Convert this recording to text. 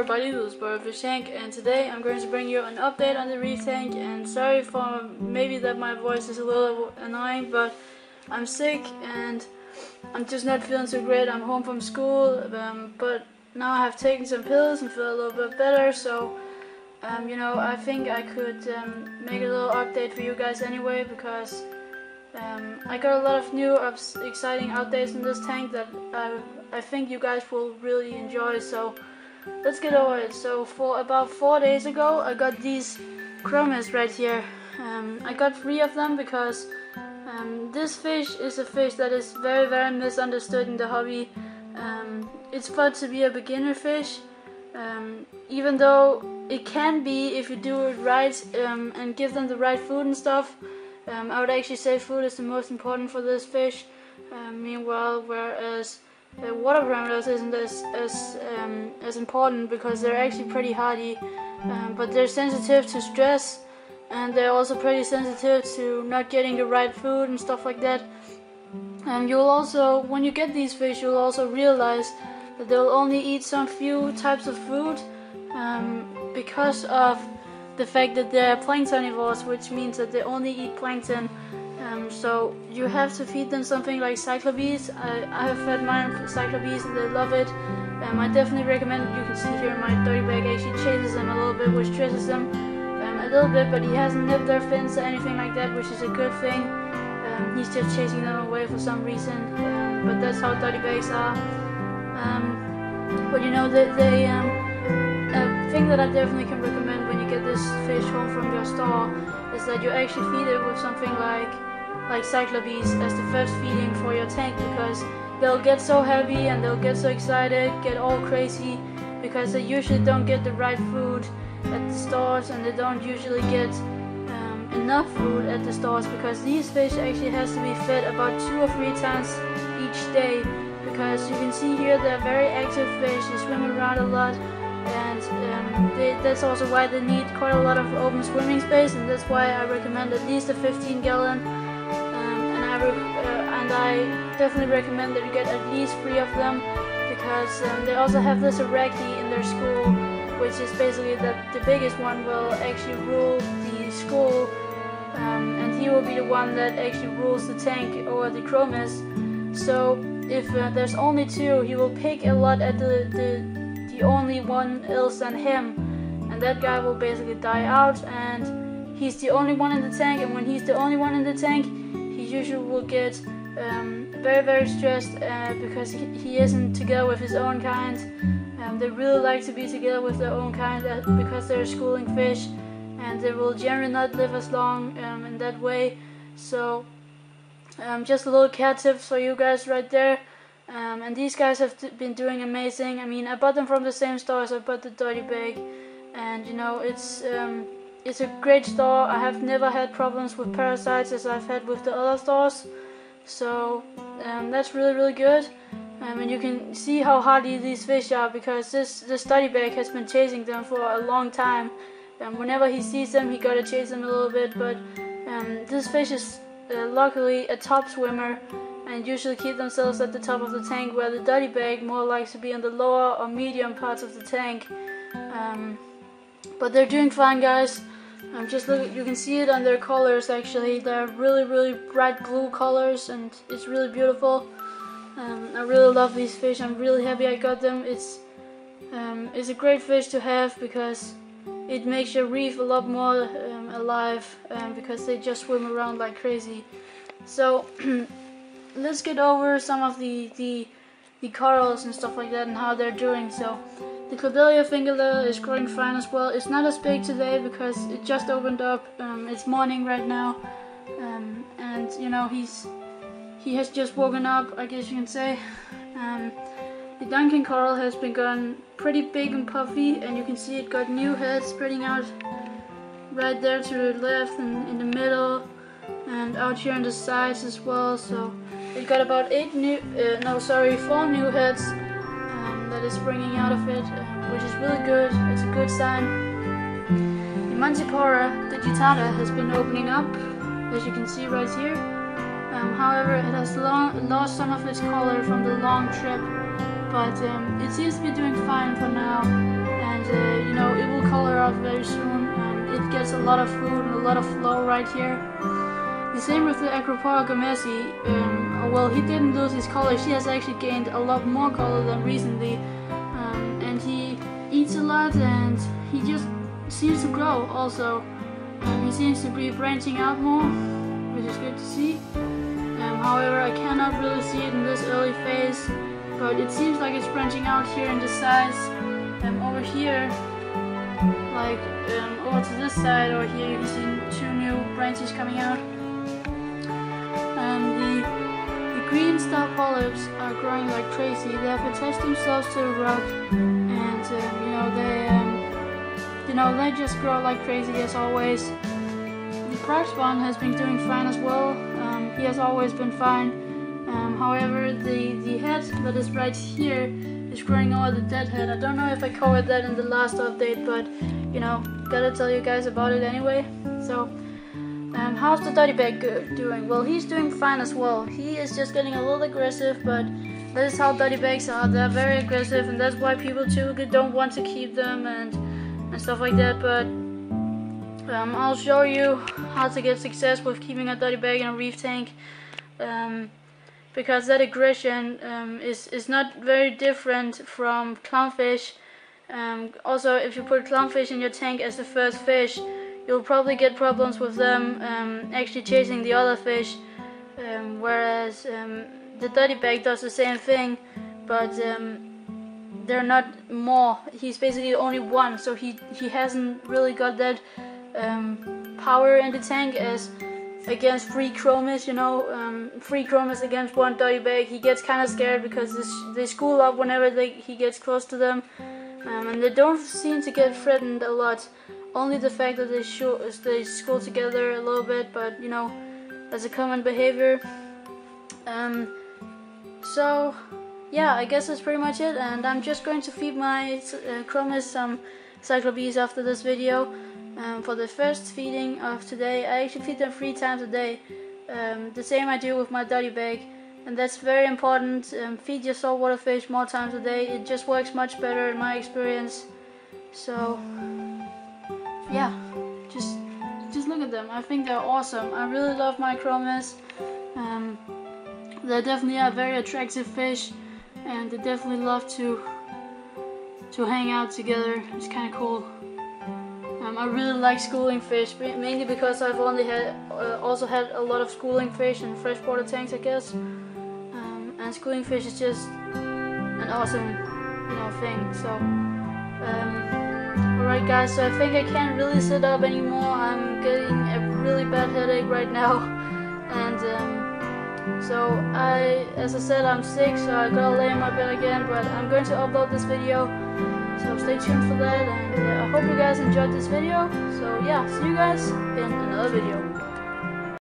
everybody, this is Fish Tank, and today I'm going to bring you an update on the reef tank. And sorry for maybe that my voice is a little annoying, but I'm sick and I'm just not feeling so great. I'm home from school, but now I have taken some pills and feel a little bit better, so I think I could make a little update for you guys anyway, because I got a lot of new exciting updates in this tank that I think you guys will really enjoy. So let's get over it. So for about 4 days ago, I got these chromis right here. I got 3 of them because this fish is a fish that is very, very misunderstood in the hobby. It's thought to be a beginner fish, even though it can be if you do it right and give them the right food and stuff. I would actually say food is the most important for this fish. Meanwhile, whereas water parameters isn't as important, because they're actually pretty hardy, but they're sensitive to stress, and they're also pretty sensitive to not getting the right food and stuff like that. You'll also, when you get these fish, you'll also realize that they'll only eat some few types of food because of the fact that they're planktonnivores, which means that they only eat plankton. So you have to feed them something like cyclobees. I have fed mine cyclobees and they love it. I definitely recommend it. You can see here my dirty bag actually chases them a little bit, which stresses them a little bit, but he hasn't nipped their fins or anything like that, which is a good thing. He's just chasing them away for some reason, but that's how dirty bags are. But a thing that I definitely can recommend when you get this fish home from your store is that you actually feed it with something like cyclobees as the first feeding for your tank, because they'll get so happy and they'll get so excited, get all crazy, because they usually don't get the right food at the stores, and they don't usually get enough food at the stores, because these fish actually has to be fed about 2 or 3 times each day, because you can see here they're very active fish. They swim around a lot, and that's also why they need quite a lot of open swimming space, and that's why I recommend at least a 15 gallon, and I definitely recommend that you get at least 3 of them, because they also have this Iraqi in their school, which is basically that the biggest one will actually rule the school, and he will be the one that actually rules the tank over the chromis. So if there's only 2, he will pick a lot at the only one else than him, and that guy will basically die out, and he's the only one in the tank. And when he's the only one in the tank, he usually will get very, very stressed because he isn't together with his own kind. They really like to be together with their own kind because they're schooling fish, and they will generally not live as long in that way. So just a little cat tips for you guys right there. And these guys have been doing amazing. I mean, I bought them from the same store as I bought the dirty bag, and it's a great store. I have never had problems with parasites as I've had with the other stores, so that's really, really good. And you can see how hardy these fish are, because this dirty bag has been chasing them for a long time. Whenever he sees them, he gotta chase them a little bit, but this fish is luckily a top swimmer and usually keep themselves at the top of the tank, where the dirty bag more likes to be in the lower or medium parts of the tank. But they're doing fine, guys. Just look, you can see it on their colors. Actually, they're really, really bright blue colors, and it's really beautiful. I really love these fish. I'm really happy I got them. It's a great fish to have, because it makes your reef a lot more alive, because they just swim around like crazy. So let's get over some of the corals and stuff like that and how they're doing. So the Clodelia fingerliller is growing fine as well. It's not as big today because it just opened up. It's morning right now, and he has just woken up, I guess you can say. The Duncan coral has been gone pretty big and puffy, and you can see it got new heads spreading out right there to the left and in the middle, and out here on the sides as well. So it got about 4 new heads that is springing out of it, which is really good. It's a good sign. The Manticora digitata has been opening up, as you can see right here. However, it has lost some of its color from the long trip, but it seems to be doing fine for now, and out very soon. It gets a lot of food and a lot of flow right here. The same with the Aquarium007. Well, he didn't lose his color. He has actually gained a lot more color than recently. And he eats a lot, and he just seems to grow also. He seems to be branching out more, which is good to see. However, I cannot really see it in this early phase, but it seems like it's branching out here in the size. Over here, like over to this side, or here you can see 2 new branches coming out. The green star polyps are growing like crazy. They have attached themselves to the rock, and they just grow like crazy as always. The Praxbon has been doing fine as well. He has always been fine. However, the head that is right here is growing over the dead head. I don't know if I covered that in the last update, but gotta tell you guys about it anyway. So, how's the Dotty Bag doing? Well, he's doing fine as well. He is just getting a little aggressive, but that is how Dotty Bags are. They're very aggressive, and that's why people too don't want to keep them and stuff like that. But I'll show you how to get success with keeping a Dotty Bag in a reef tank. Because that aggression is not very different from clownfish. Also, if you put clownfish in your tank as the first fish, you'll probably get problems with them actually chasing the other fish. Whereas the Dotty Bag does the same thing, but they're not more. He's basically only one, so he hasn't really got that power in the tank as against free chromis. Free chromis against one Dotty Bag, he gets kind of scared because they school up whenever he gets close to them, and they don't seem to get threatened a lot. Only the fact that they school together a little bit, but that's a common behavior. So yeah, I guess that's pretty much it, and I'm just going to feed my chromis some cyclobees after this video. For the first feeding of today, I actually feed them 3 times a day. The same I do with my Dotty Bag, and that's very important. Feed your saltwater fish more times a day. It just works much better in my experience. So yeah, just look at them. I think they're awesome. I really love my chromis. They definitely are very attractive fish, and they definitely love to hang out together. It's kind of cool. I really like schooling fish, mainly because I've also had a lot of schooling fish in freshwater tanks, I guess. And schooling fish is just an awesome, thing. So, alright guys, so I think I can't really sit up anymore. I'm getting a really bad headache right now, and so as I said, I'm sick, so I gotta lay in my bed again. But I'm going to upload this video. So stay tuned for that, and I hope you guys enjoyed this video. So yeah, see you guys in another video.